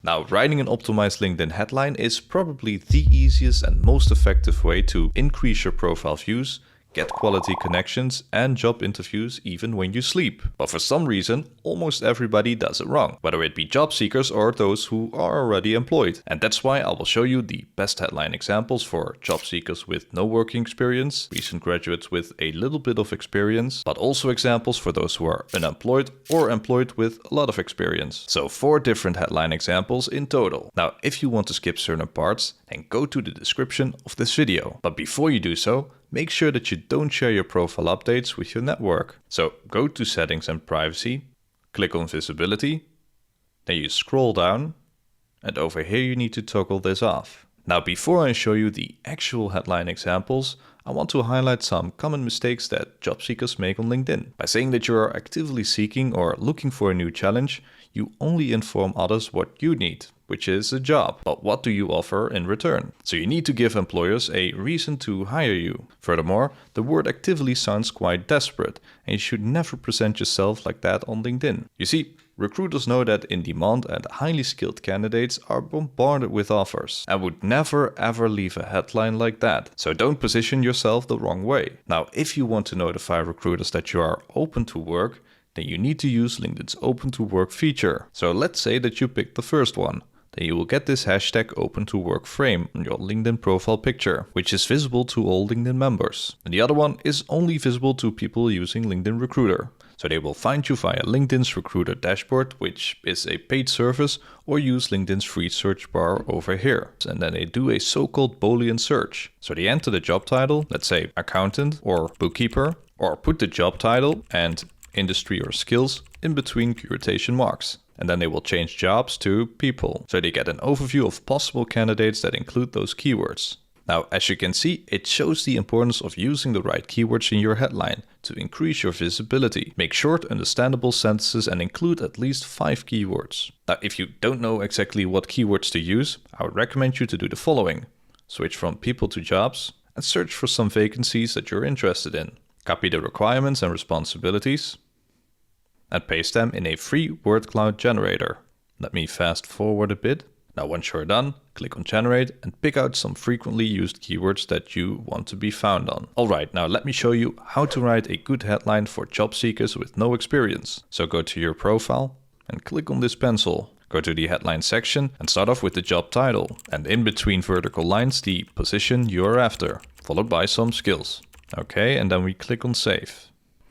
Now, writing an optimized LinkedIn headline is probably the easiest and most effective way to increase your profile views, get quality connections and job interviews even when you sleep. But for some reason, almost everybody does it wrong, whether it be job seekers or those who are already employed. And that's why I will show you the best headline examples for job seekers with no working experience, recent graduates with a little bit of experience, but also examples for those who are unemployed or employed with a lot of experience. So 4 different headline examples in total. Now, if you want to skip certain parts, then go to the description of this video. But before you do so, make sure that you don't share your profile updates with your network. So go to Settings and Privacy, click on Visibility, then you scroll down, and over here you need to toggle this off. Now, before I show you the actual headline examples, I want to highlight some common mistakes that job seekers make on LinkedIn. By saying that you are actively seeking or looking for a new challenge, you only inform others what you need, which is a job. But what do you offer in return? So you need to give employers a reason to hire you. Furthermore, the word actively sounds quite desperate, and you should never present yourself like that on LinkedIn. You see, recruiters know that in-demand and highly skilled candidates are bombarded with offers and would never ever leave a headline like that. So don't position yourself the wrong way. Now, if you want to notify recruiters that you are open to work, then you need to use LinkedIn's Open to Work feature. So let's say that you picked the first one. Then you will get this hashtag Open to Work frame on your LinkedIn profile picture, which is visible to all LinkedIn members. And the other one is only visible to people using LinkedIn Recruiter. So they will find you via LinkedIn's Recruiter dashboard, which is a paid service, or use LinkedIn's free search bar over here. And then they do a so-called Boolean search. So they enter the job title, let's say accountant or bookkeeper, or put the job title and industry or skills in between quotation marks. And then they will change jobs to people. So they get an overview of possible candidates that include those keywords. Now, as you can see, it shows the importance of using the right keywords in your headline to increase your visibility. Make short, understandable sentences and include at least 5 keywords. Now, if you don't know exactly what keywords to use, I would recommend you to do the following. Switch from people to jobs and search for some vacancies that you're interested in. Copy the requirements and responsibilities and paste them in a free word cloud generator. Let me fast forward a bit. Now, once you're done, click on Generate and pick out some frequently used keywords that you want to be found on. Alright, now let me show you how to write a good headline for job seekers with no experience. So go to your profile and click on this pencil. Go to the headline section and start off with the job title. And in between vertical lines, the position you are after, followed by some skills. Okay, and then we click on Save.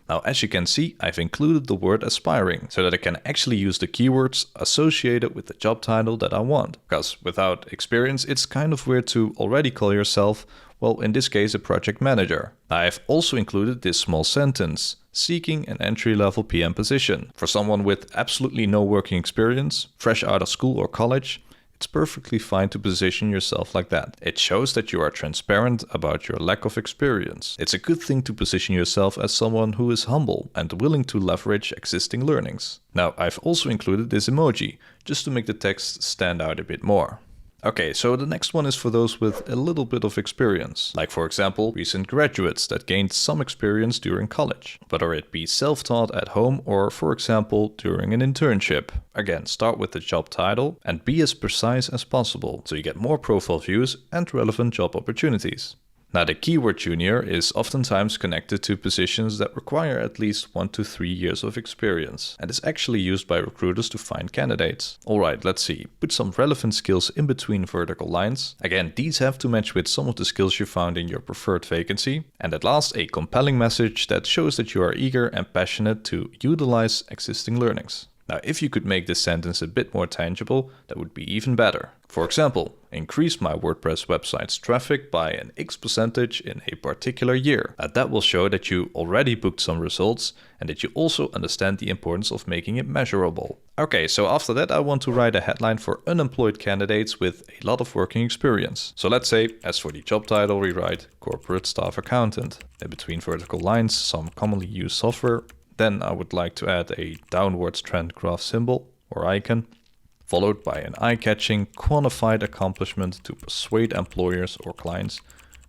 Now, as you can see, I've included the word aspiring so that I can actually use the keywords associated with the job title that I want. Because without experience, it's kind of weird to already call yourself, well, in this case, a project manager. Now, I've also included this small sentence, seeking an entry-level PM position. For someone with absolutely no working experience, fresh out of school or college, it's perfectly fine to position yourself like that. It shows that you are transparent about your lack of experience. It's a good thing to position yourself as someone who is humble and willing to leverage existing learnings. Now, I've also included this emoji, just to make the text stand out a bit more. Okay, so the next one is for those with a little bit of experience, like for example, recent graduates that gained some experience during college, whether it be self-taught at home or, for example, during an internship. Again, start with the job title and be as precise as possible, so you get more profile views and relevant job opportunities. Now, the keyword junior is oftentimes connected to positions that require at least 1 to 3 years of experience and is actually used by recruiters to find candidates. Alright, let's see. Put some relevant skills in between vertical lines. Again, these have to match with some of the skills you found in your preferred vacancy. And at last, a compelling message that shows that you are eager and passionate to utilize existing learnings. Now, if you could make this sentence a bit more tangible, that would be even better. For example, increase my WordPress website's traffic by an X percentage in a particular year. Now, that will show that you already booked some results and that you also understand the importance of making it measurable. Okay, so after that I want to write a headline for unemployed candidates with a lot of working experience. So let's say, as for the job title, we write corporate staff accountant. In between vertical lines, some commonly used software. Then I would like to add a downwards trend graph symbol or icon, followed by an eye-catching quantified accomplishment to persuade employers or clients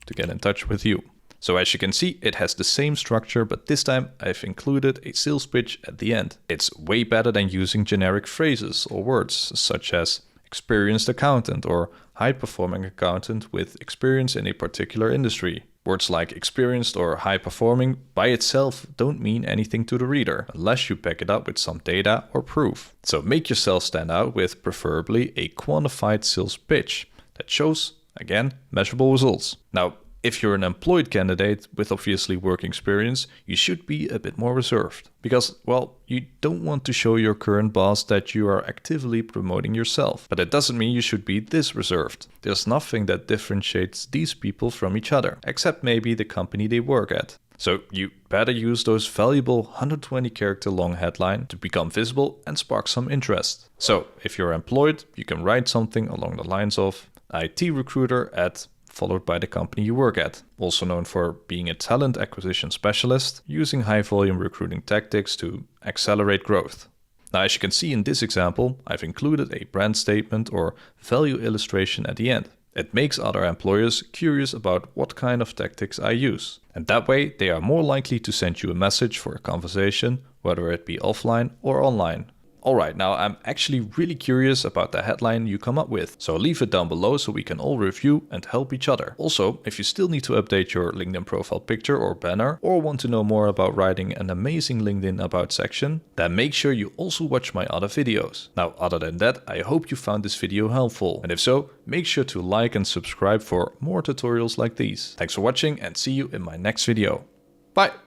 to get in touch with you. So as you can see, it has the same structure, but this time I've included a sales pitch at the end. It's way better than using generic phrases or words such as experienced accountant or high-performing accountant with experience in a particular industry. Words like experienced or high-performing by itself don't mean anything to the reader unless you back it up with some data or proof. So make yourself stand out with preferably a quantified sales pitch that shows, again, measurable results. Now, if you're an employed candidate with obviously work experience, you should be a bit more reserved. Because, well, you don't want to show your current boss that you are actively promoting yourself. But it doesn't mean you should be this reserved. There's nothing that differentiates these people from each other, except maybe the company they work at. So you better use those valuable 120 character long headline to become visible and spark some interest. So if you're employed, you can write something along the lines of IT recruiter at followed by the company you work at, also known for being a talent acquisition specialist, using high volume recruiting tactics to accelerate growth. Now, as you can see in this example, I've included a brand statement or value illustration at the end. It makes other employers curious about what kind of tactics I use. And that way, they are more likely to send you a message for a conversation, whether it be offline or online. Alright, now I'm actually really curious about the headline you come up with, so leave it down below so we can all review and help each other. Also, if you still need to update your LinkedIn profile picture or banner, or want to know more about writing an amazing LinkedIn About section, then make sure you also watch my other videos. Now, other than that, I hope you found this video helpful, and if so, make sure to like and subscribe for more tutorials like these. Thanks for watching and see you in my next video. Bye!